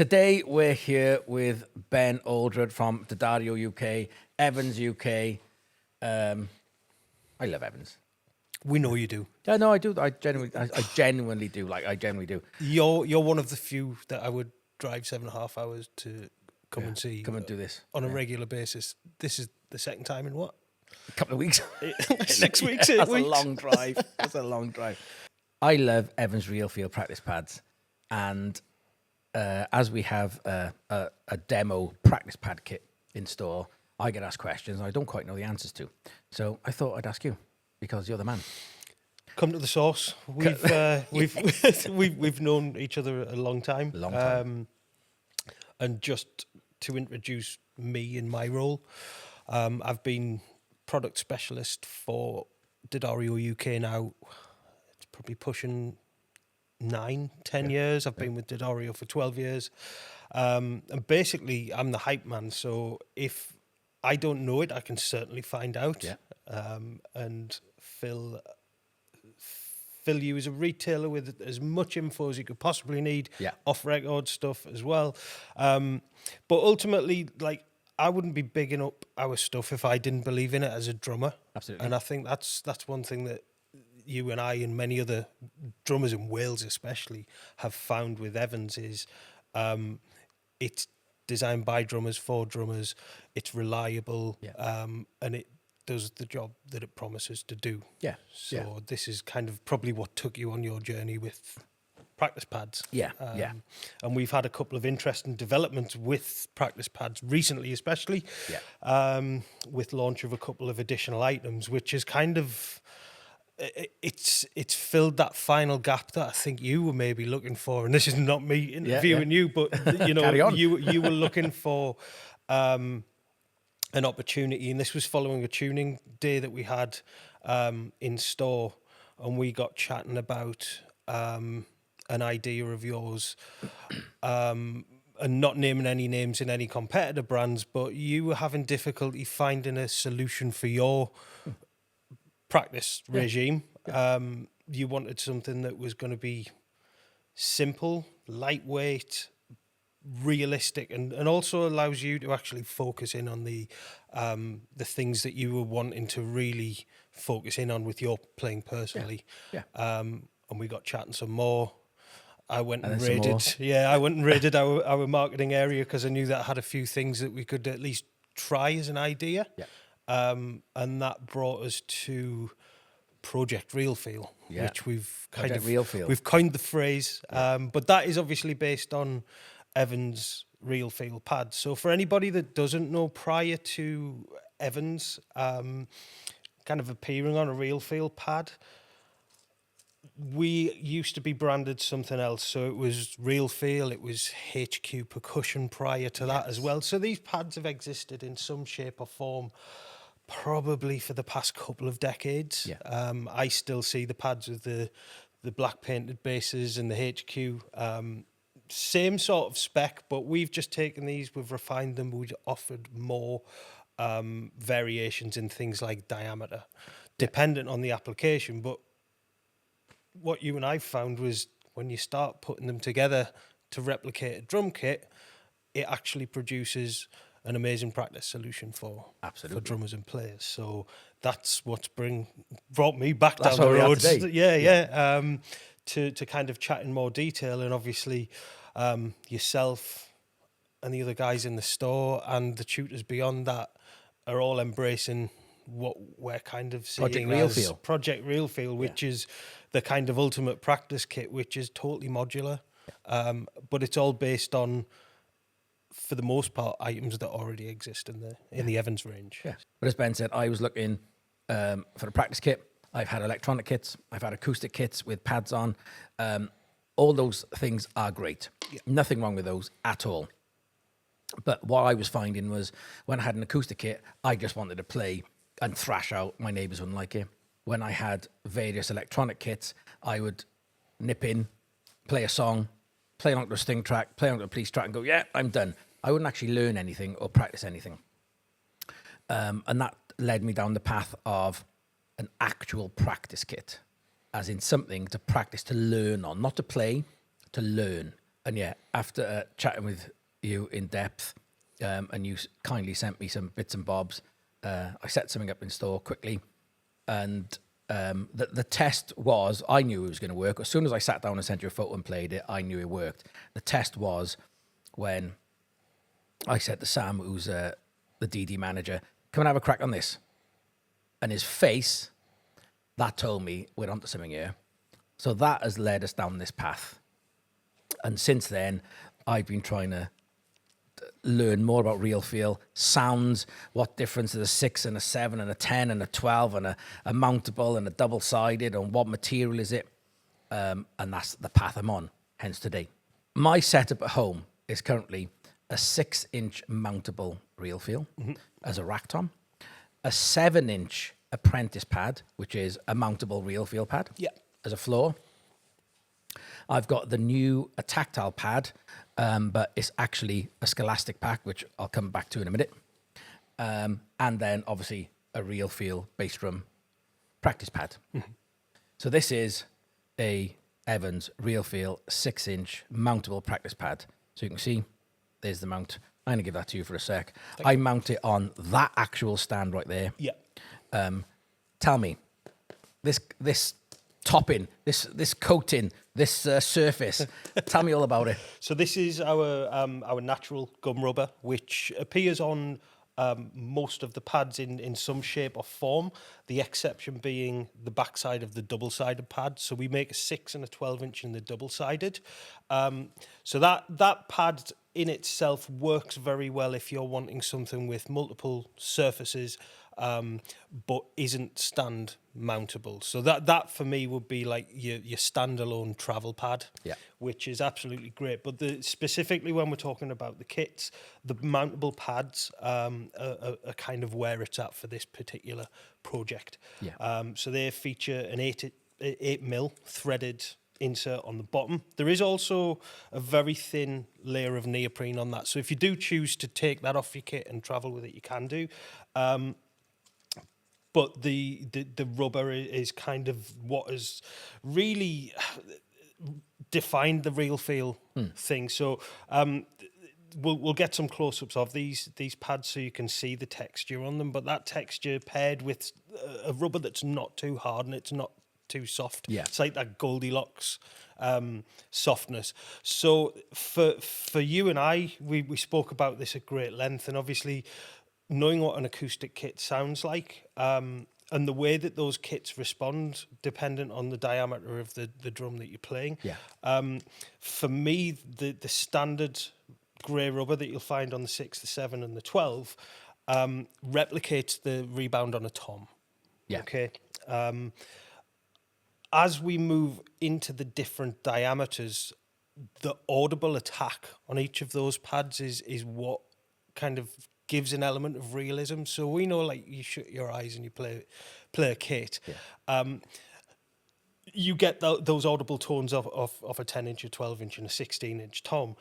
Today we're here with Ben Alldred from Daddario UK, Evans UK. I love Evans. We know you do. Yeah, no, I do. I genuinely do. I genuinely do. You're one of the few that I would drive 7.5 hours to come and see. Come and do this on a regular basis. This is the second time in what? A couple of weeks. 6 weeks, 8 That's weeks. a long drive. That's a long drive. I love Evans RealFeel practice pads, and as we have a demo practice pad kit in store, I get asked questions I don't quite know the answers to. So I thought I'd ask you because you're the man. Come to the source. We've we've known each other a long time. And just to introduce me in my role, I've been product specialist for Daddario UK now. It's probably pushing 9-10 years. I've been with Daddario for 12 years. And basically, I'm the hype man. So if I don't know it, I can certainly find out. And fill you as a retailer with as much info as you could possibly need. Off-record stuff as well. But ultimately, like, I wouldn't be bigging up our stuff if I didn't believe in it as a drummer. Absolutely. And I think that's one thing that you and I and many other drummers in Wales especially have found with Evans is it's designed by drummers for drummers. It's reliable, and it does the job that it promises to do. So this is kind of probably what took you on your journey with practice pads. And we've had a couple of interesting developments with practice pads recently, especially with launch of a couple of additional items, which is kind of it's filled that final gap that I think you were maybe looking for. And this is not me interviewing you, but you know, you were looking for an opportunity, and this was following a tuning day that we had in store, and we got chatting about an idea of yours, and not naming any names in any competitor brands, but you were having difficulty finding a solution for your practice regime. You wanted something that was going to be simple, lightweight, realistic, and also allows you to actually focus in on the things that you were wanting to really focus in on with your playing personally. And we got chatting some more. I went and raided our marketing area because I knew that I had a few things that we could at least try as an idea. And that brought us to Project RealFeel, which we've coined the phrase. But that is obviously based on Evans RealFeel pads. So for anybody that doesn't know, prior to Evans kind of appearing on a RealFeel pad, we used to be branded something else. So it was RealFeel, it was HQ Percussion prior to that as well. So these pads have existed in some shape or form probably for the past couple of decades. I still see the pads with the black painted bases and the HQ. Same sort of spec, but we've just taken these, we've refined them, we've offered more variations in things like diameter, dependent on the application. But what you and I found was when you start putting them together to replicate a drum kit, it actually produces an amazing practice solution for drummers and players. So that's what's brought me back down the road. To kind of chat in more detail, and obviously yourself and the other guys in the store and the tutors beyond that are all embracing what we're kind of seeing as Project RealFeel, which is the kind of ultimate practice kit, which is totally modular, but it's all based on, for the most part, items that already exist in the Evans range. But as Ben said, I was looking for a practice kit. I've had electronic kits. I've had acoustic kits with pads on. All those things are great. Nothing wrong with those at all. But what I was finding was when I had an acoustic kit, I just wanted to play and thrash out. My neighbours wouldn't like it. When I had various electronic kits, I would nip in, play a song, play along to a sting track, play along to a police track and go, I'm done. I wouldn't actually learn anything or practice anything. And that led me down the path of an actual practice kit, as in something to practice, to learn on, not to play, to learn. And yeah, after chatting with you in depth, and you kindly sent me some bits and bobs, I set something up in store quickly, and the test was, I knew it was going to work. As soon as I sat down and sent you a photo and played it, I knew it worked. The test was when I said to Sam, who's the DD manager, come and have a crack on this. And his face, that told me we're onto something here. So that has led us down this path. And since then, I've been trying to learn more about RealFeel, sounds, what difference is a 6 and a 7 and a 10 and a 12 and a mountable and a double-sided, and what material is it? And that's the path I'm on, hence today. My setup at home is currently a 6-inch mountable RealFeel as a rack tom, a 7-inch apprentice pad, which is a mountable RealFeel pad as a floor. I've got the new Attacktile Pad, but it's actually a Scholastic Pack, which I'll come back to in a minute. And then, obviously, a RealFeel bass drum practice pad. So this is a Evans RealFeel 6-inch mountable practice pad. So you can see, there's the mount. I'm going to give that to you for a sec. I mount it on that actual stand right there. Tell me, this topping, this coating, this surface. Tell me all about it. So this is our natural gum rubber, which appears on most of the pads in some shape or form. The exception being the backside of the double-sided pad. So we make a 6 and a 12-inch in the double-sided. So that pad in itself works very well if you're wanting something with multiple surfaces, but isn't stand mountable. So that for me would be like your standalone travel pad, which is absolutely great. But specifically when we're talking about the kits, the mountable pads are kind of where it's at for this particular project. So they feature an 8mm threaded insert on the bottom. There is also a very thin layer of neoprene on that. So if you do choose to take that off your kit and travel with it, you can do. But the rubber is kind of what has really defined the RealFeel thing. So we'll get some close-ups of these pads so you can see the texture on them. But that texture paired with a rubber that's not too hard and it's not too soft. It's like that Goldilocks softness. So for you and I, we spoke about this at great length, and obviously knowing what an acoustic kit sounds like, and the way that those kits respond dependent on the diameter of the drum that you're playing. For me, the standard grey rubber that you'll find on the 6, the 7 and the 12 replicates the rebound on a tom. Okay. As we move into the different diameters, the audible attack on each of those pads is what kind of gives an element of realism. So we know, like, you shut your eyes and you play a kit. You get those audible tones of a 10-inch, a 12-inch and a 16-inch tom.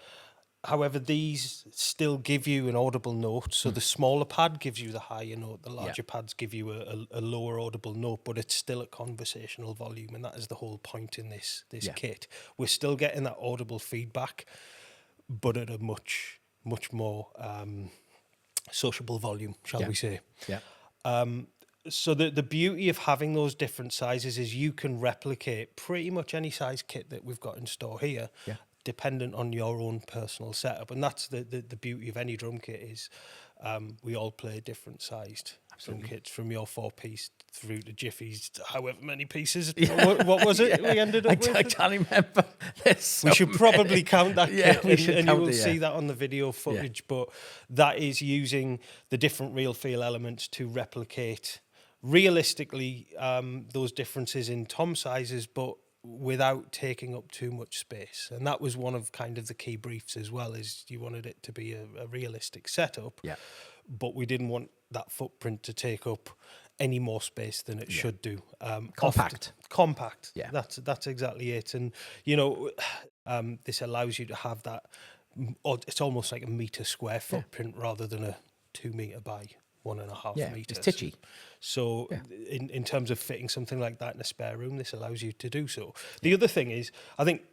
However, these still give you an audible note. So the smaller pad gives you the higher note. The larger pads give you a lower audible note, but it's still a conversational volume. And that is the whole point in this kit. We're still getting that audible feedback, but at a much more sociable volume, shall we say. So the beauty of having those different sizes is you can replicate pretty much any size kit that we've got in store here, dependent on your own personal setup. And that's the beauty of any drum kit is we all play different sized drum kits, from your 4-piece through to Jiffy's, however many pieces. What was it we ended up with? I can't remember. We should probably count that kit, and you will see that on the video footage. But that is using the different RealFeel elements to replicate realistically those differences in tom sizes, but without taking up too much space. And that was one of kind of the key briefs as well, is you wanted it to be a realistic setup, but we didn't want that footprint to take up any more space than it should do. Compact. Compact. That's exactly it. And, you know, this allows you to have that, it's almost like a metre square footprint rather than a 2 metre by 1.5 meters. It's titchy. So in terms of fitting something like that in a spare room, this allows you to do so. The other thing is, I think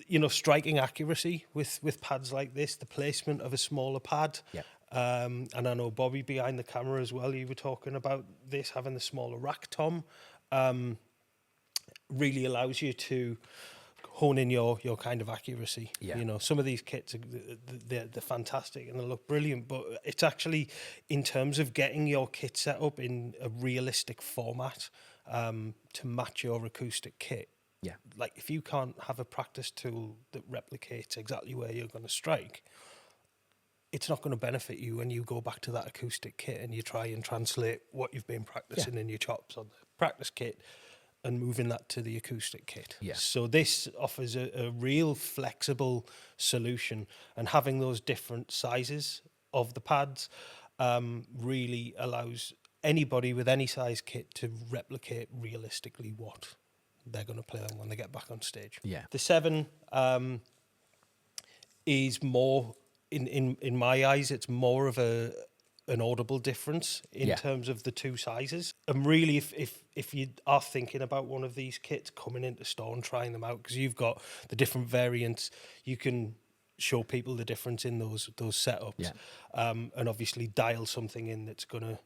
you know, striking accuracy with pads like this, the placement of a smaller pad. Yeah. And I know Bobby behind the camera as well, you were talking about this, having the smaller rack tom, really allows you to hone in your kind of accuracy. Yeah. You know, some of these kits, they're fantastic and they look brilliant, but it's actually in terms of getting your kit set up in a realistic format to match your acoustic kit. Yeah. Like if you can't have a practice tool that replicates exactly where you're going to strike, it's not going to benefit you when you go back to that acoustic kit and you try and translate what you've been practicing in your chops on the practice kit and moving that to the acoustic kit. Yeah. So this offers a real flexible solution, and having those different sizes of the pads really allows anybody with any size kit to replicate realistically what they're going to play on when they get back on stage. Yeah. The 7 is more, in my eyes, it's more of an audible difference in terms of the two sizes. And really, if you are thinking about one of these kits, coming into store and trying them out, because you've got the different variants, you can show people the difference in those setups, and obviously dial something in that's going to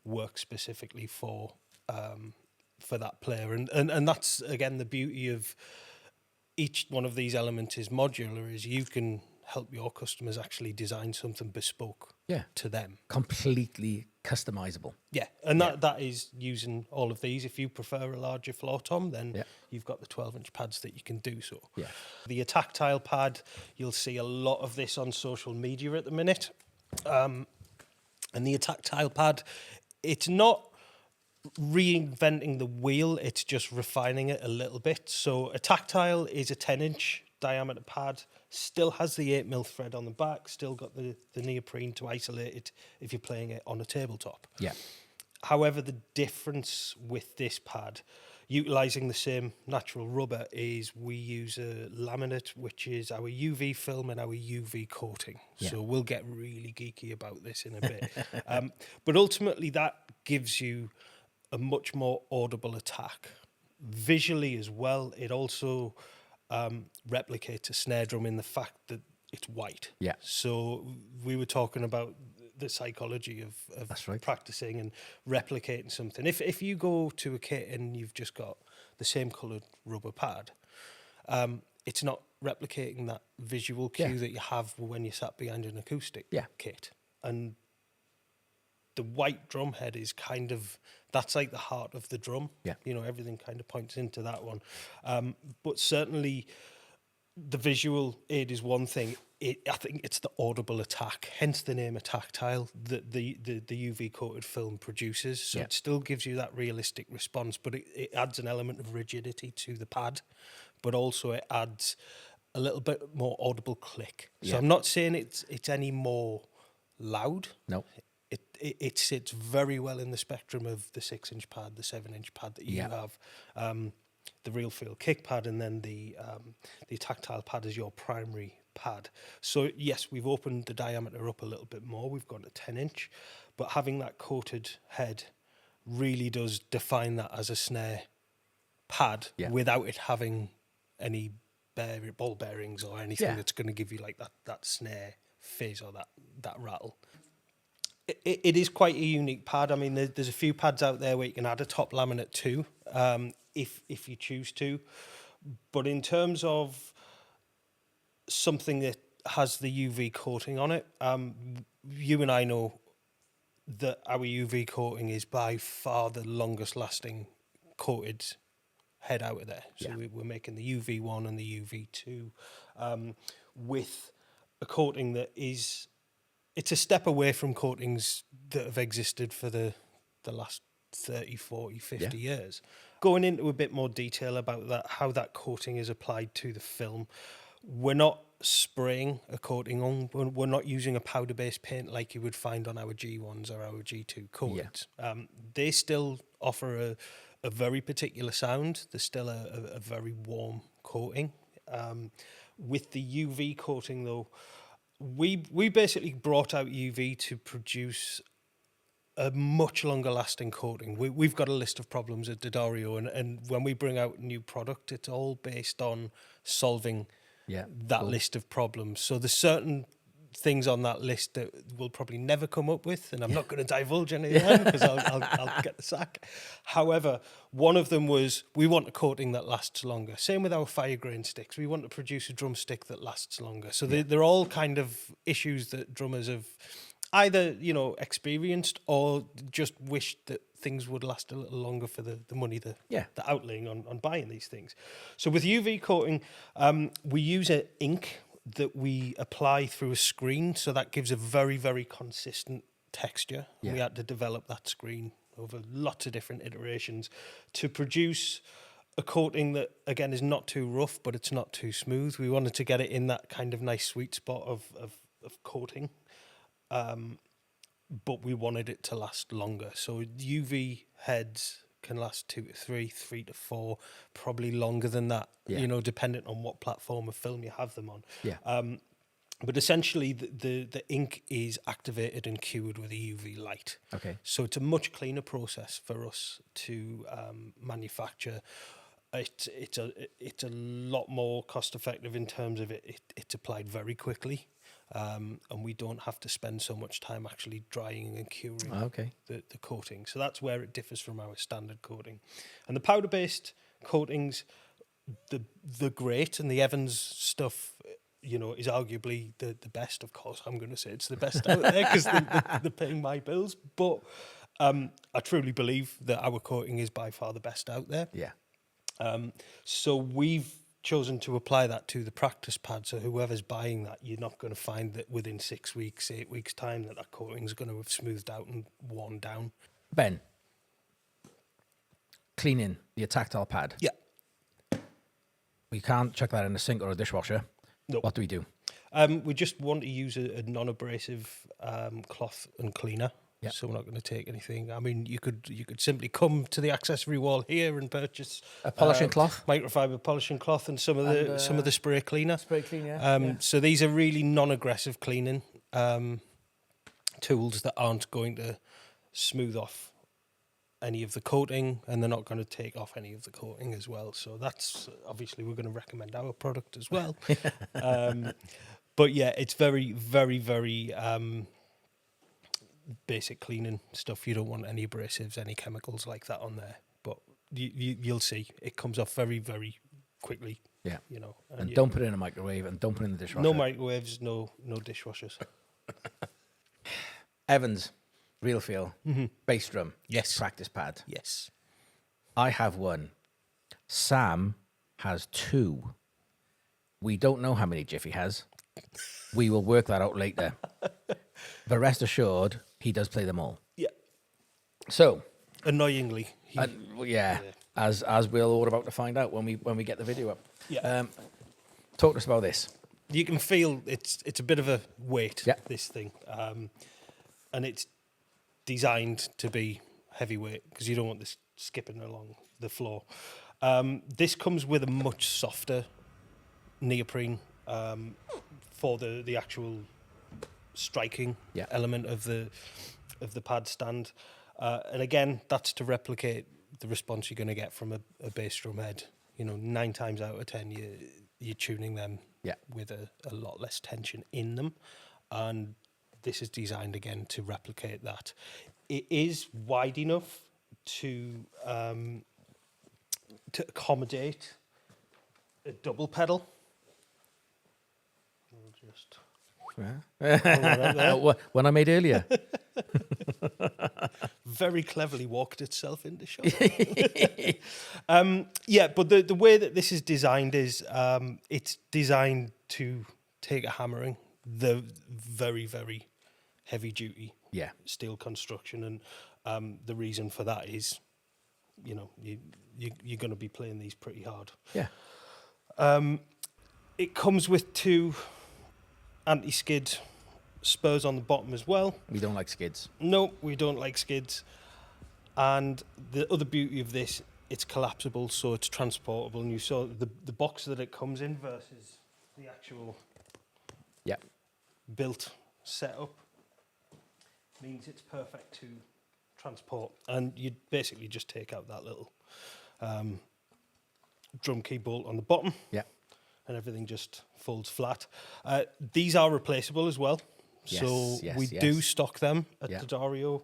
work specifically for that player. And that's, again, the beauty of each one of these elements is modular, is you can help your customers actually design something bespoke to them. Completely customizable. Yeah, and that is using all of these. If you prefer a larger floor tom, then you've got the 12-inch pads that you can do so. Yeah. The Attacktile Pad, you'll see a lot of this on social media at the minute. And the Attacktile Pad, it's not reinventing the wheel, it's just refining it a little bit. So a Tactile is a 10-inch diameter pad, still has the 8mm thread on the back, still got the neoprene to isolate it if you're playing it on a tabletop. Yeah. However, the difference with this pad, utilising the same natural rubber, is we use a laminate, which is our UV film and our UV coating. Yeah. So we'll get really geeky about this in a bit. But ultimately, that gives you a much more audible attack. Visually as well, it also replicates a snare drum in the fact that it's white. Yeah. So we were talking about the psychology of That's right. practicing and replicating something. If you go to a kit and you've just got the same coloured rubber pad, it's not replicating that visual cue that you have when you sat behind an acoustic kit. And the white drum head is kind of, that's like the heart of the drum. Yeah. You know, everything kind of points into that one. But certainly the visual aid is one thing. I think it's the audible attack, hence the name Attacktile, that the UV coated film produces. So it still gives you that realistic response, but it adds an element of rigidity to the pad, but also it adds a little bit more audible click. So I'm not saying it's any more loud. No. It sits very well in the spectrum of the 6-inch pad, the 7-inch pad that you have, the RealFeel kick pad, and then the Attacktile pad is your primary pad. So yes, we've opened the diameter up a little bit more. We've got a 10-inch, but having that coated head really does define that as a snare pad without it having any ball bearings or anything that's going to give you like that snare fizz or that rattle. It is quite a unique pad. I mean, there's a few pads out there where you can add a top laminate too, if you choose to. But in terms of something that has the UV coating on it, you and I know that our UV coating is by far the longest lasting coated head out of there. So we're making the UV1 and the UV2 with a coating that is... It's a step away from coatings that have existed for the last 30, 40, 50 years. Going into a bit more detail about that, how that coating is applied to the film, we're not spraying a coating on. We're not using a powder-based paint like you would find on our G1s or our G2 coatings. They still offer a very particular sound. There's still a very warm coating. With the UV coating, though, we basically brought out UV to produce a much longer lasting coating. We've got a list of problems at D'Addario, and when we bring out new product, it's all based on solving that list of problems. So there's certain things on that list that we'll probably never come up with, and I'm not going to divulge any of them because I'll get the sack. However, one of them was we want a coating that lasts longer. Same with our fire grain sticks. We want to produce a drumstick that lasts longer. So they're all kind of issues that drummers have either, experienced or just wished that things would last a little longer for the money the outlaying on buying these things. So with UV coating, we use an ink that we apply through a screen, so that gives a very, very consistent texture. Yeah. We had to develop that screen over lots of different iterations to produce a coating that, again, is not too rough, but it's not too smooth. We wanted to get it in that kind of nice sweet spot of coating, but we wanted it to last longer. So UV heads can last 2 to 3, 3 to 4, probably longer than that, dependent on what platform of film you have them on. Yeah. But essentially, the ink is activated and cured with a UV light. Okay. So it's a much cleaner process for us to manufacture. It's a lot more cost effective in terms of it's applied very quickly. And we don't have to spend so much time actually drying and curing the coating. So that's where it differs from our standard coating. And the powder-based coatings, the great, and the Evans stuff, is arguably the best. Of course, I'm going to say it's the best out there because they're paying my bills. But I truly believe that our coating is by far the best out there. Yeah. So we've chosen to apply that to the practice pad, so whoever's buying that, you're not going to find that within 6 weeks, 8 weeks time that coating is going to have smoothed out and worn down. Ben, cleaning the tactile pad. Yeah. We can't chuck that in a sink or a dishwasher. No. What do we do? We just want to use a non-abrasive cloth and cleaner. Yep. So we're not going to take anything. I mean, you could simply come to the accessory wall here and purchase a polishing cloth, microfiber polishing cloth, and some of the spray cleaner. Spray cleaner. So these are really non-aggressive cleaning tools that aren't going to smooth off any of the coating, and they're not going to take off any of the coating as well. So that's obviously we're going to recommend our product as well. But yeah, it's very, very, very basic cleaning stuff. You don't want any abrasives, any chemicals like that on there. But you'll see it comes off very, very quickly. Yeah, and don't put it in a microwave, and don't put it in the dishwasher. No microwaves, no dishwashers. Evans, RealFeel, bass drum, yes, practice pad, yes. I have one. Sam has 2. We don't know how many Jiffy has. We will work that out later. But rest assured, he does play them all. Yeah. So annoyingly, as we're all about to find out when we get the video up. Yeah. Talk to us about this. You can feel it's a bit of a weight. Yeah. This thing, and it's designed to be heavyweight because you don't want this skipping along the floor. This comes with a much softer neoprene for the actual striking element of the pad stand, and again, that's to replicate the response you're going to get from a bass drum head. 9 times out of 10 you're tuning them with a lot less tension in them, and this is designed again to replicate that. It is wide enough to accommodate a double pedal. We'll just one I made earlier. Very cleverly walked itself into shot. But the way that this is designed is it's designed to take a hammering, the very, very heavy duty steel construction, and the reason for that is you're going to be playing these pretty hard. Yeah. It comes with 2 anti-skid spurs on the bottom as well. We don't like skids. No, we don't like skids. And the other beauty of this, it's collapsible, so it's transportable. And you saw the box that it comes in versus the actual built setup means it's perfect to transport. And you basically just take out that little drum key bolt on the bottom. Yeah. and everything just folds flat. These are replaceable as well. So Yes, we yes. do stock them at Yeah. Didario.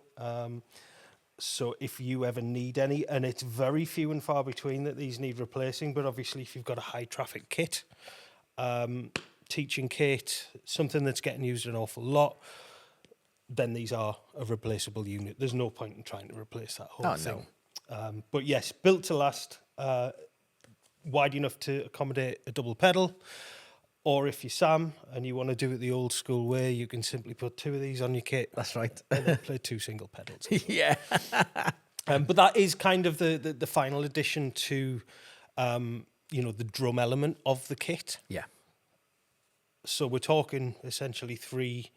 So if you ever need any, and it's very few and far between that these need replacing, but obviously if you've got a high traffic kit, teaching kit, something that's getting used an awful lot, then these are a replaceable unit. There's no point in trying to replace that whole thing. But yes, built to last, wide enough to accommodate a double pedal. Or if you're Sam and you want to do it the old school way, you can simply put 2 of these on your kit. That's right. And then play 2 single pedals. Yeah. But that is kind of the final addition to, the drum element of the kit. Yeah. So we're talking essentially 3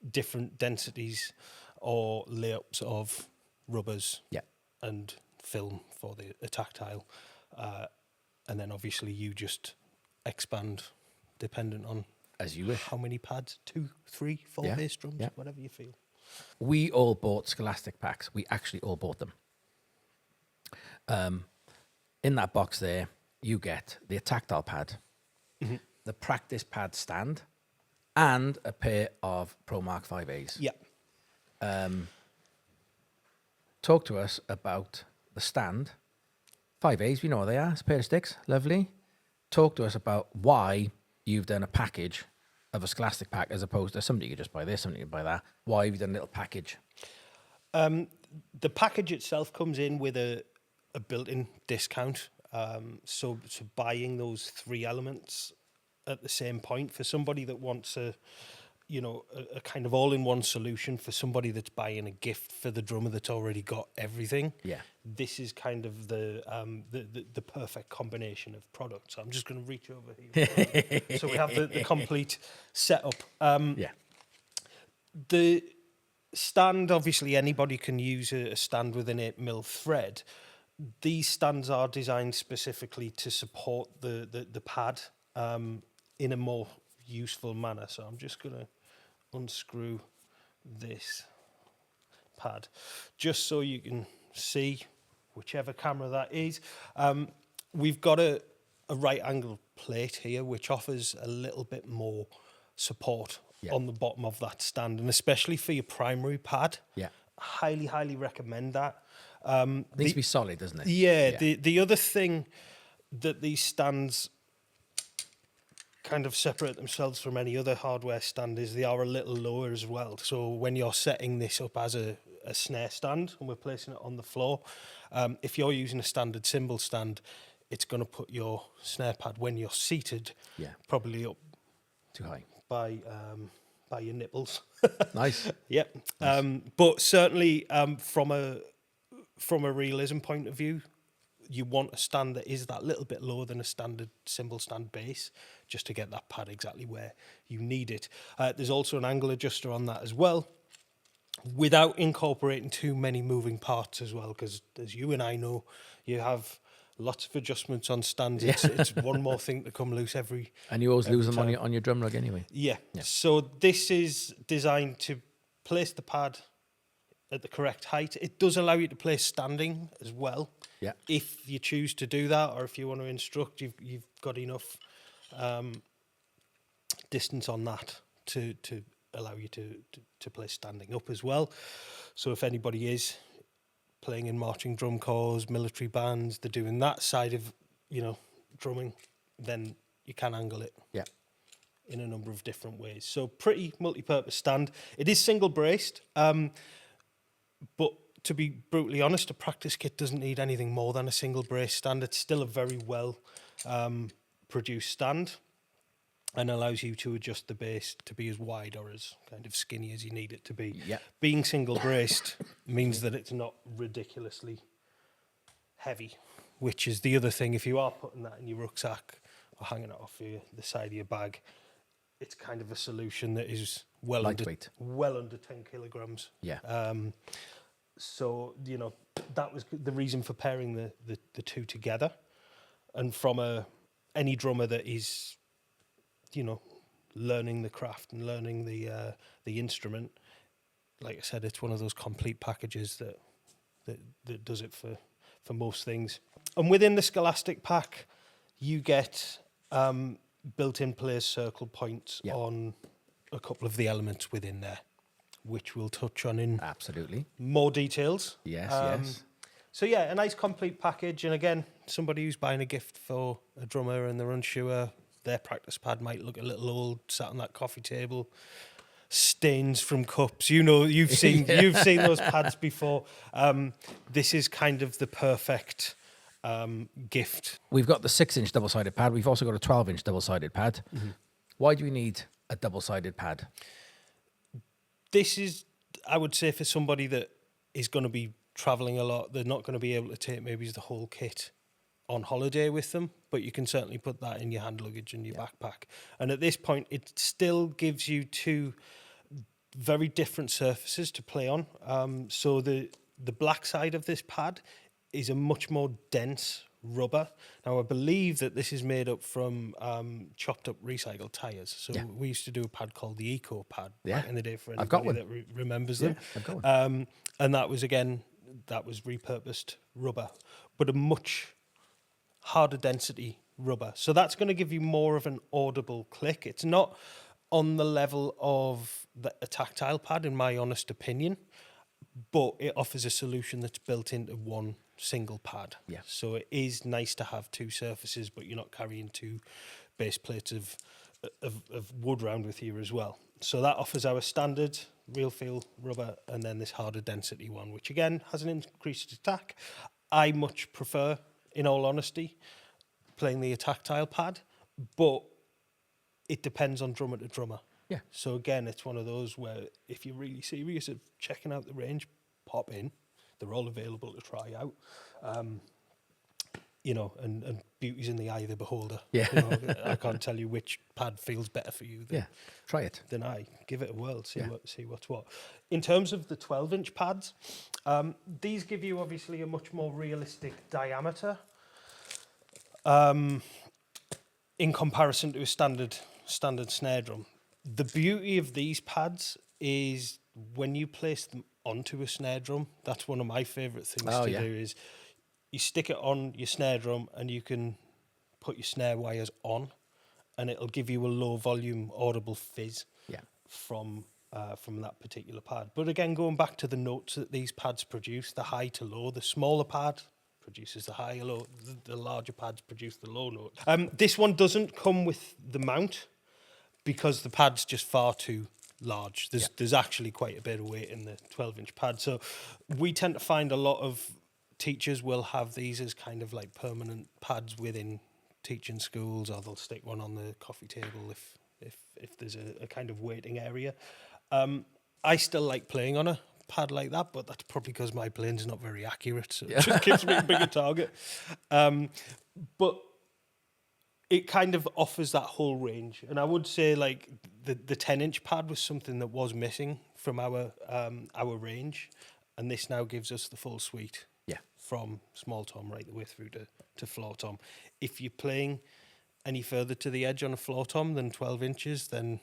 different densities or layups of rubbers Yeah. and film for the tactile. And then obviously you just expand dependent on As you wish. how many pads, 2, 3, 4 Yeah, bass drums, yeah. whatever you feel. We all bought Scholastic Packs. We actually all bought them. In that box there, you get the Attacktile Pad, the Practice Pad stand, and a pair of Pro Mark 5As. Yeah. Talk to us about the stand. 5As, we know what they are. It's a pair of sticks. Lovely. Talk to us about why you've done a package of a Scholastic Pack as opposed to somebody could just buy this, somebody could buy that. Why have you done a little package? The package itself comes in with a built-in discount. So buying those 3 elements at the same point for somebody that wants a kind of all-in-one solution for somebody that's buying a gift for the drummer that's already got everything. Yeah. This is kind of the perfect combination of products. So I'm just going to reach over here. So we have the complete setup. Yeah. The stand, obviously anybody can use a stand with an 8mm thread. These stands are designed specifically to support the pad in a more useful manner. So I'm just going to unscrew this pad just so you can see whichever camera that is. We've got a right angle plate here which offers a little bit more support on the bottom of that stand, and especially for your primary pad. Yeah. Highly recommend that. It needs to be solid, doesn't it? Yeah. The other thing that these stands kind of separate themselves from any other hardware stand is they are a little lower as well. So when you're setting this up as a snare stand and we're placing it on the floor, if you're using a standard cymbal stand, it's going to put your snare pad when you're seated probably up Too high. by your nipples. Nice. Yep. Nice. But certainly from a realism point of view, you want a stand that is that little bit lower than a standard cymbal stand base, just to get that pad exactly where you need it. There's also an angle adjuster on that as well, without incorporating too many moving parts as well, because as you and I know, you have lots of adjustments on stands. It's one more thing to come loose every. And you always lose them time. on your drum rug anyway. Yeah. So this is designed to place the pad at the correct height. It does allow you to place standing as well. Yeah. If you choose to do that, or if you want to instruct, you've got enough distance on that to allow you to play standing up as well. So if anybody is playing in marching drum corps, military bands, they're doing that side of drumming, then you can angle it. Yeah. In a number of different ways. So pretty multi-purpose stand. It is single braced, but to be brutally honest, a practice kit doesn't need anything more than a single brace stand. It's still a very well produced stand and allows you to adjust the bass to be as wide or as kind of skinny as you need it to be. Yeah. Being single braced means that it's not ridiculously heavy, which is the other thing. If you are putting that in your rucksack or hanging it off the side of your bag, it's kind of a solution that is well under 10 kilograms. Yeah. So, that was the reason for pairing the two together. And from any drummer that is, learning the craft and learning the instrument, like I said, it's one of those complete packages that does it for most things. And within the Scholastic Pack, you get built-in place circle points Yeah. on a couple of the elements within there, which we'll touch on in Absolutely. more details. Yes, yes. So yeah, a nice complete package. And again, somebody who's buying a gift for a drummer and they're unsure, their practice pad might look a little old, sat on that coffee table, stains from cups. You know, you've seen those pads before. This is kind of the perfect gift. We've got the 6-inch double-sided pad. We've also got a 12-inch double-sided pad. Why do we need a double-sided pad? This is, I would say, for somebody that is going to be traveling a lot, they're not going to be able to take maybe the whole kit on holiday with them, but you can certainly put that in your hand luggage and your backpack. And at this point, it still gives you two very different surfaces to play on. So the black side of this pad is a much more dense rubber. Now, I believe that this is made up from chopped up recycled tyres. So we used to do a pad called the Eco Pad back in the day for anybody that remembers them. I've got one. And that was, again, that was repurposed rubber, but a much harder density rubber. So that's going to give you more of an audible click. It's not on the level of a tactile pad, in my honest opinion, but it offers a solution that's built into one single pad. Yeah. So it is nice to have two surfaces, but you're not carrying two base plates of wood round with you as well. So that offers our standard RealFeel rubber and then this harder density one, which again has an increased attack. I much prefer, in all honesty, playing the tactile pad, but it depends on drummer to drummer. Yeah. So again, it's one of those where if you're really serious of checking out the range, pop in. They're all available to try out. You know, and beauty's in the eye of the beholder. Yeah. You know, I can't tell you which pad feels better for you than, Try it. than I. Give it a whirl, see what's what. In terms of the 12-inch pads, these give you obviously a much more realistic diameter in comparison to a standard snare drum. The beauty of these pads is when you place them onto a snare drum, that's one of my favourite things to do is you stick it on your snare drum and you can put your snare wires on and it'll give you a low volume audible fizz from that particular pad. But again, going back to the notes that these pads produce, the high to low, the smaller pad produces the high or low, the larger pads produce the low note. This one doesn't come with the mount because the pad's just far too large. There's actually quite a bit of weight in the 12-inch pad. So we tend to find a lot of teachers will have these as kind of like permanent pads within teaching schools, or they'll stick one on the coffee table if there's a kind of waiting area. I still like playing on a pad like that, but that's probably because my playing's not very accurate, so it just gives me a bigger target. But it kind of offers that whole range. And I would say like the 10-inch pad was something that was missing from our range, and this now gives us the full suite. Yeah. From small tom right the way through to floor tom. If you're playing any further to the edge on a floor tom than 12 inches, then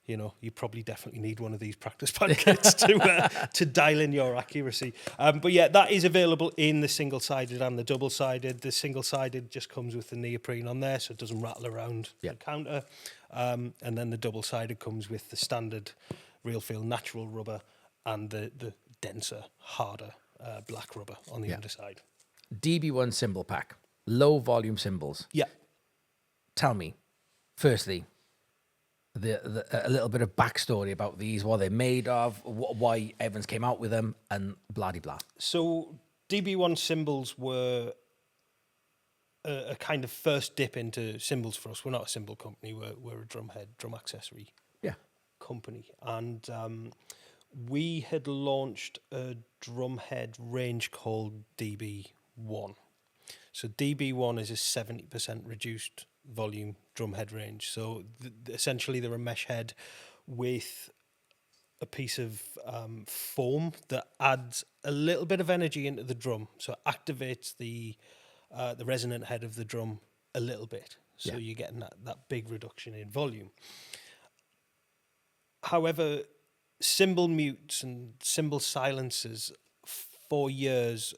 you know you probably definitely need one of these practice pad kits to dial in your accuracy. But yeah, that is available in the single-sided and the double-sided. The single-sided just comes with the neoprene on there, so it doesn't rattle around the counter. And then the double-sided comes with the standard RealFeel natural rubber and the denser, harder black rubber on the underside. DB1 cymbal pack, low volume cymbals. Yeah. Tell me, firstly, a little bit of backstory about these, what they're made of, why Evans came out with them, and blah de blah. So DB1 cymbals were a kind of first dip into cymbals for us. We're not a cymbal company. We're a drum accessory company, and we had launched a drumhead range called DB1. So DB1 is a 70% reduced volume drumhead range. So essentially they're a mesh head with a piece of foam that adds a little bit of energy into the drum. So it activates the resonant head of the drum a little bit. So you're getting that big reduction in volume. However, cymbal mutes and cymbal silencers for years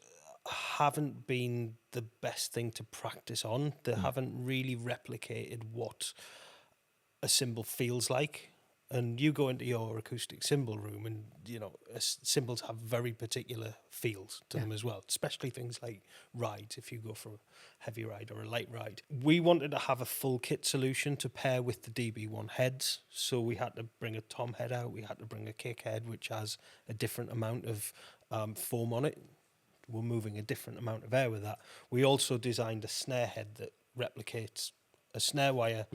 haven't been the best thing to practice on. They haven't really replicated what a cymbal feels like. And you go into your acoustic cymbal room, and cymbals have very particular feels to them as well, especially things like rides. If you go for a heavy ride or a light ride, we wanted to have a full kit solution to pair with the DB1 heads. So we had to bring a tom head out. We had to bring a kick head, which has a different amount of foam on it. We're moving a different amount of air with that. We also designed a snare head that replicates a snare wire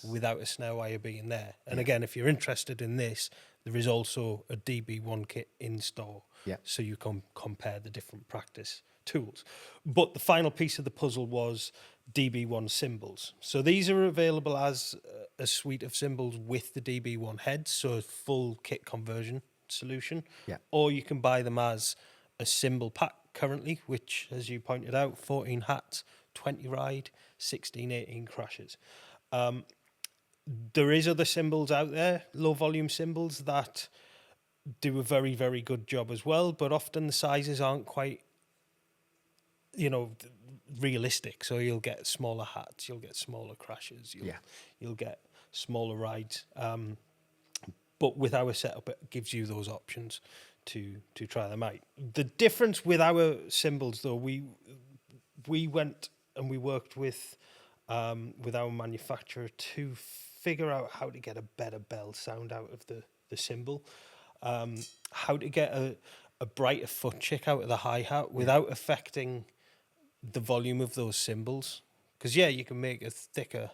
without a snare wire being there. And again, if you're interested in this, there is also a DB1 kit in store, so you can compare the different practice tools. But the final piece of the puzzle was DB1 cymbals. So these are available as a suite of cymbals with the DB1 heads, so a full kit conversion solution. Or you can buy them as a cymbal pack currently, which, as you pointed out, 14 hats, 20 ride, 16, 18 crashes. There is other cymbals out there, low volume cymbals, that do a very, very good job as well, but often the sizes aren't quite, realistic. So you'll get smaller hats, you'll get smaller crashes, you'll get smaller rides. But with our setup, it gives you those options to try them out. The difference with our cymbals, though, we went and we worked with our manufacturer to figure out how to get a better bell sound out of the cymbal, how to get a brighter foot chick out of the hi-hat without affecting the volume of those cymbals. Because, you can make a thicker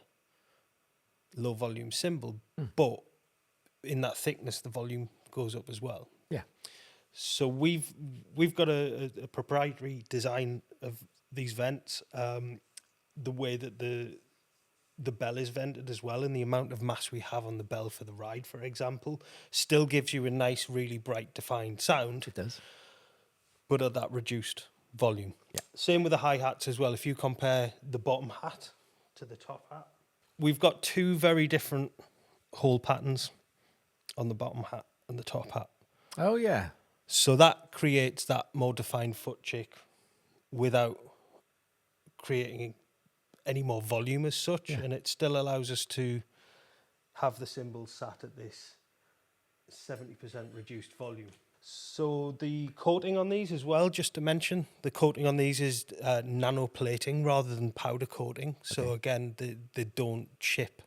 low volume cymbal, but in that thickness, the volume goes up as well. So we've got a proprietary design of these vents, the way that the bell is vented as well, and the amount of mass we have on the bell for the ride, for example, still gives you a nice, really bright, defined sound. It does. But at that reduced volume. Same with the hi-hats as well. If you compare the bottom hat to the top hat, we've got two very different hole patterns on the bottom hat and the top hat. Oh, yeah. So that creates that more defined foot chick without creating any more volume as such, and it still allows us to have the cymbals sat at this 70% reduced volume. So the coating on these as well, just to mention, the coating on these is nano plating rather than powder coating. So again, they don't chip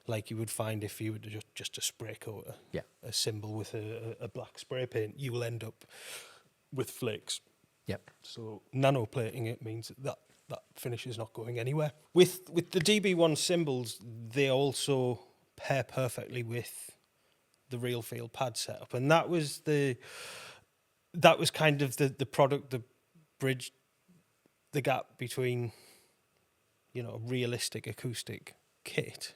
like you would find if you were to just a spray coat a cymbal with a black spray paint. You will end up with flakes. So nano plating it means that finish is not going anywhere. With the DB1 cymbals, they also pair perfectly with the RealFeel pad setup, and that was kind of the product that bridged the gap between a realistic acoustic kit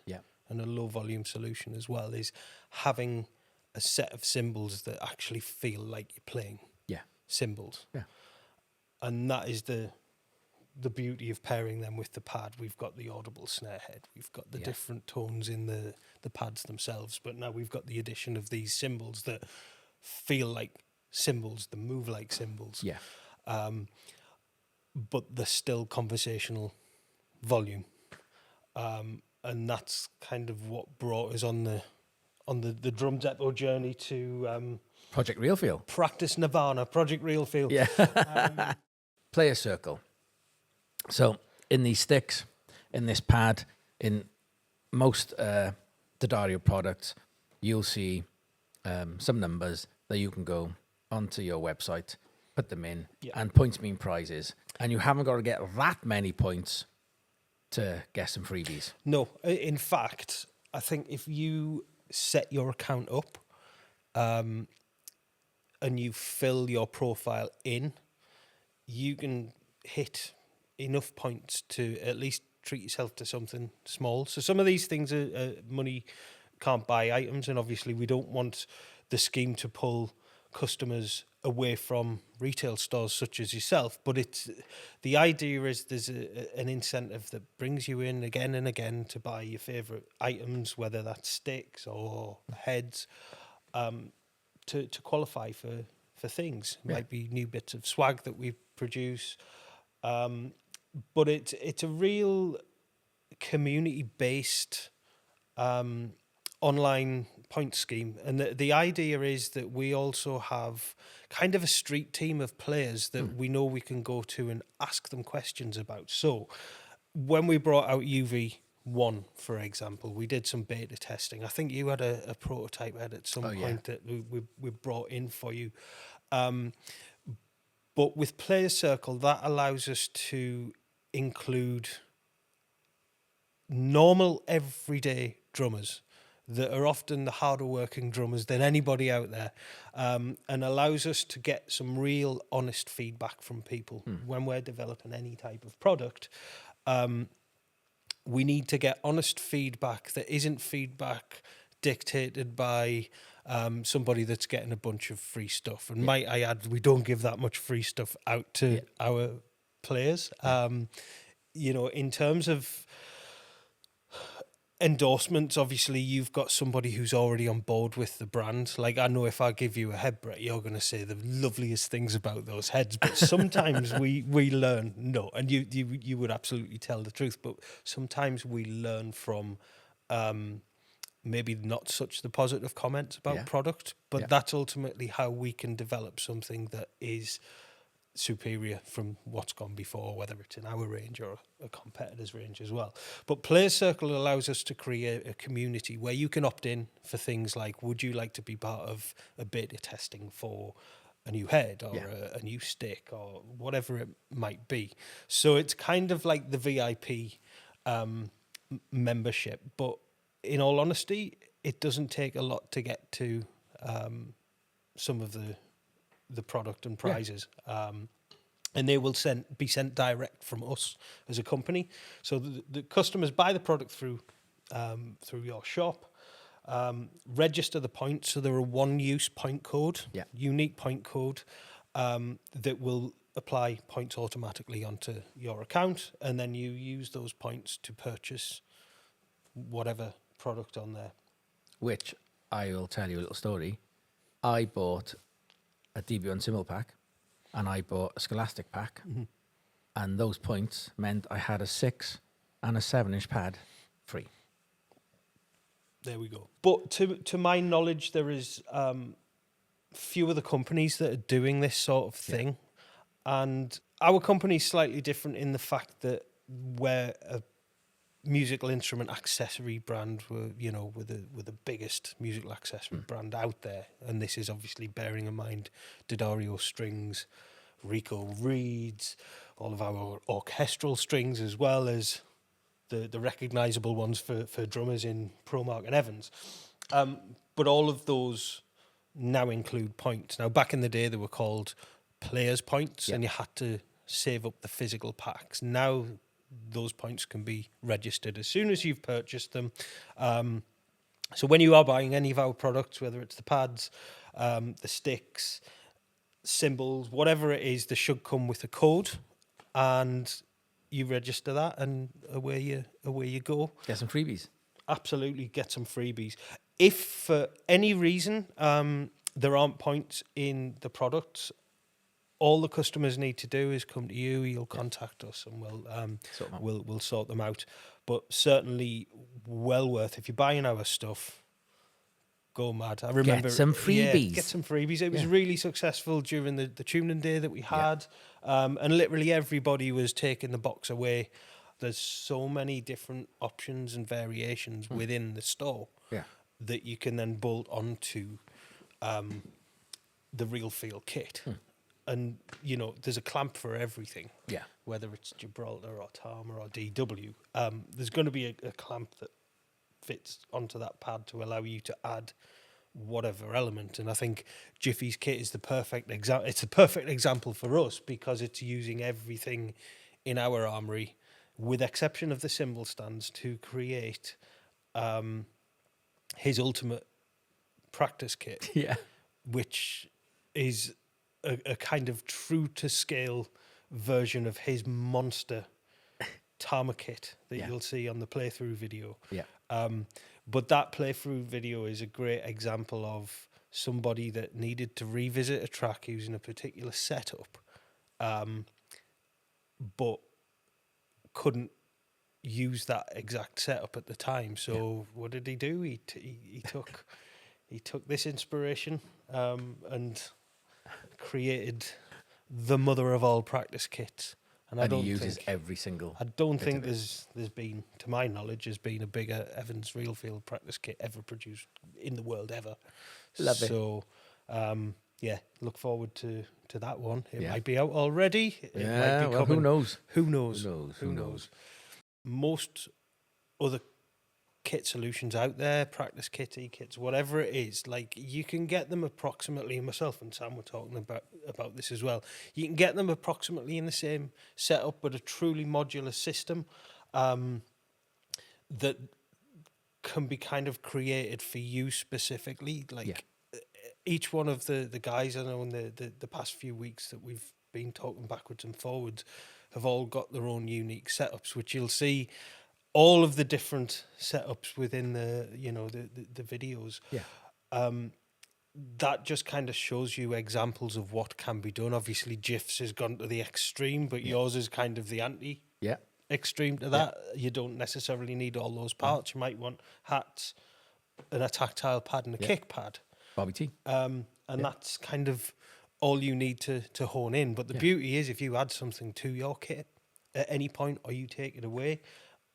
and a low volume solution as well, is having a set of cymbals that actually feel like you're playing cymbals. And that is the beauty of pairing them with the pad. We've got the audible snare head, we've got the different tones in the pads themselves, but now we've got the addition of these cymbals that feel like cymbals, that move like cymbals, but they're still conversational volume, and that's kind of what brought us on the drum depot journey to Project RealFeel. practice Nirvana, Project RealFeel. Player circle. So in these sticks, in this pad, in most D'Addario products, you'll see some numbers that you can go onto your website, put them in, and points mean prizes. And you haven't got to get that many points to get some freebies. No, in fact, I think if you set your account up and you fill your profile in, you can hit enough points to at least treat yourself to something small. So some of these things are money can't buy items, and obviously we don't want the scheme to pull customers away from retail stores such as yourself, but the idea is there's an incentive that brings you in again and again to buy your favourite items, whether that's sticks or heads, to qualify for things. It might be new bits of swag that we produce, but it's a real community-based online point scheme, and the idea is that we also have kind of a street team of players that we know we can go to and ask them questions about. So when we brought out UV1, for example, we did some beta testing. I think you had a prototype at some point that we brought in for you. But with Player Circle, that allows us to include normal, everyday drummers that are often the harder working drummers than anybody out there, and allows us to get some real honest feedback from people when we're developing any type of product. We need to get honest feedback that isn't feedback dictated by somebody that's getting a bunch of free stuff. And might I add, we don't give that much free stuff out to our players. In terms of endorsements, obviously you've got somebody who's already on board with the brand. Like, I know if I give you a head, Brett, you're going to say the loveliest things about those heads, but sometimes we learn, no, and you would absolutely tell the truth, but sometimes we learn from maybe not such the positive comments about product, but that's ultimately how we can develop something that is superior from what's gone before, whether it's in our range or a competitor's range as well. But Player Circle allows us to create a community where you can opt in for things like, would you like to be part of a beta testing for a new head or a new stick or whatever it might be. So it's kind of like the VIP membership, but in all honesty, it doesn't take a lot to get to some of the product and prizes. And they will be sent direct from us as a company. So the customers buy the product through your shop, register the points. So there are one-use point code, unique point code, that will apply points automatically onto your account, and then you use those points to purchase whatever product on there. Which I will tell you a little story. I bought a DB1 Cymbal pack, and I bought a Scholastic pack, and those points meant I had a 6 and a 7-inch pad free. There we go. But to my knowledge, there is few of the companies that are doing this sort of thing, and our company is slightly different in the fact that we're a musical instrument accessory brand. We're the biggest musical accessory brand out there, and this is obviously bearing in mind D'Addario strings, Rico reeds, all of our orchestral strings, as well as the recognisable ones for drummers in Promark and Evans. But all of those now include points. Now, back in the day, they were called players' points, and you had to save up the physical packs. Now those points can be registered as soon as you've purchased them. So when you are buying any of our products, whether it's the pads, the sticks, cymbals, whatever it is, they should come with a code, and you register that, and away you go. Get some freebies. Absolutely, get some freebies. If for any reason there aren't points in the products, all the customers need to do is come to you. You'll contact us, and we'll sort them out. But certainly, well worth. If you're buying our stuff, go mad. I remember Get some freebies. Get some freebies. It was really successful during the tuning day that we had, and literally everybody was taking the box away. There's so many different options and variations within the store that you can then bolt onto the RealFeel kit. And, there's a clamp for everything. Yeah. Whether it's Gibraltar or Tama or DW, there's going to be a clamp that fits onto that pad to allow you to add whatever element. And I think Jiffy's kit is the perfect example. It's a perfect example for us because it's using everything in our armory, with exception of the cymbal stands, to create his ultimate practice kit. Yeah. Which is a kind of true to scale version of his monster Tama kit that you'll see on the playthrough video. Yeah. But that playthrough video is a great example of somebody that needed to revisit a track using a particular setup, but couldn't use that exact setup at the time. So what did he do? He took this inspiration and created the mother of all practice kits. And he uses every single. I don't think there's been, to my knowledge, has been a bigger Evans RealFeel practice kit ever produced in the world ever. Love it. So, yeah, look forward to that one. It might be out already. It might be coming. Who knows? Who knows? Most other kit solutions out there, practice kit, e-kits, whatever it is, like you can get them approximately, myself and Sam were talking about this as well, you can get them approximately in the same setup, but a truly modular system that can be kind of created for you specifically. Like each one of the guys I know in the past few weeks that we've been talking backwards and forwards have all got their own unique setups, which you'll see all of the different setups within the videos. That just kind of shows you examples of what can be done. Obviously, GIFs has gone to the extreme, but yours is kind of the extreme to that. You don't necessarily need all those parts. You might want hats and a tactile pad and a kick pad. Bobby T. And that's kind of all you need to hone in. But the beauty is if you add something to your kit at any point or you take it away,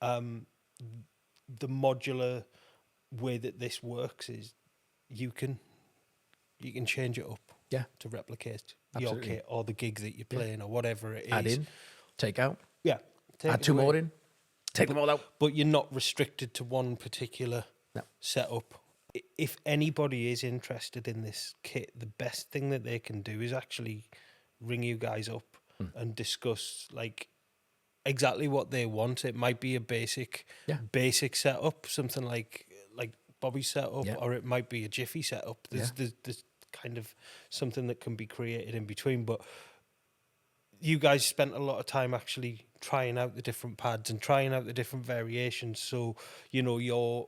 the modular way that this works is you can change it up to replicate your kit or the gig that you're playing or whatever it is. Add in, take out. Add two more in, take them all out. But you're not restricted to one particular setup. If anybody is interested in this kit, the best thing that they can do is actually ring you guys up and discuss like exactly what they want. It might be a basic setup, something like Bobby's setup, or it might be a Jiffy setup. There's kind of something that can be created in between. But you guys spent a lot of time actually trying out the different pads and trying out the different variations. So, you know, you're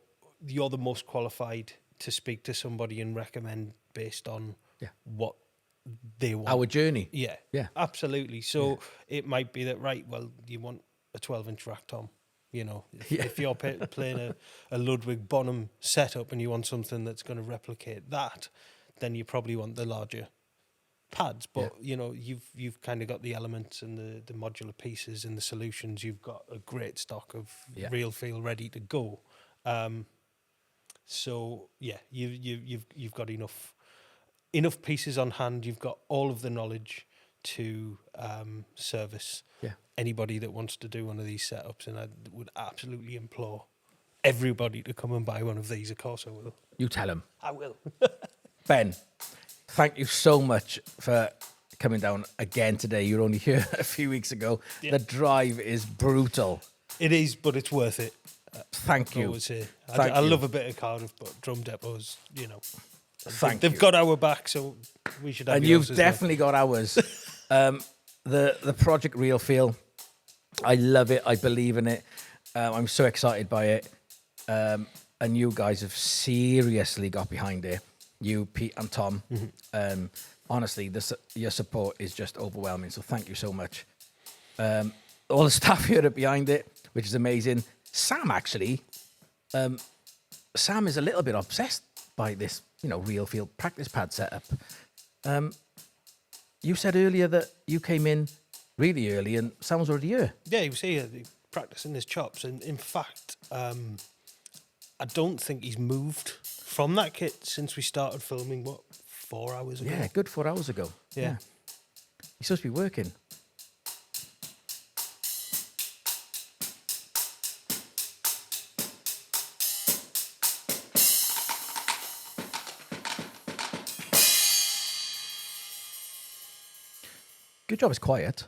the most qualified to speak to somebody and recommend based on what they want. Our journey. Yeah, absolutely. So it might be that, right, well, you want a 12-inch rack tom. You know, if you're playing a Ludwig Bonham setup and you want something that's going to replicate that, then you probably want the larger pads. But, you know, you've kind of got the elements and the modular pieces and the solutions. You've got a great stock of RealFeel ready to go. So, yeah, you've got enough pieces on hand. You've got all of the knowledge to service anybody that wants to do one of these setups, and I would absolutely implore everybody to come and buy one of these. Of course I will. You tell them. I will. Ben, thank you so much for coming down again today. You were only here a few weeks ago. The drive is brutal. It is, but it's worth it. Thank you. Always here. I love a bit of Cardiff, but Drum Depots, you know, they've you. got our back, so we should have and yours you've as definitely got ours. The project RealFeel, I love it. I believe in it. I'm so excited by it. And you guys have seriously got behind it. You, Pete, and Tom. Honestly, your support is just overwhelming. So thank you so much. All the staff here are behind it, which is amazing. Sam, actually, Sam is a little bit obsessed by this, you know, RealFeel practice pad setup. You said earlier that you came in really early and Sam was already here. Yeah, he was here practicing his chops. And in fact, I don't think he's moved from that kit since we started filming, 4 hours ago? Yeah, good 4 hours ago. Yeah. He's supposed to be working. Good job, it's quiet.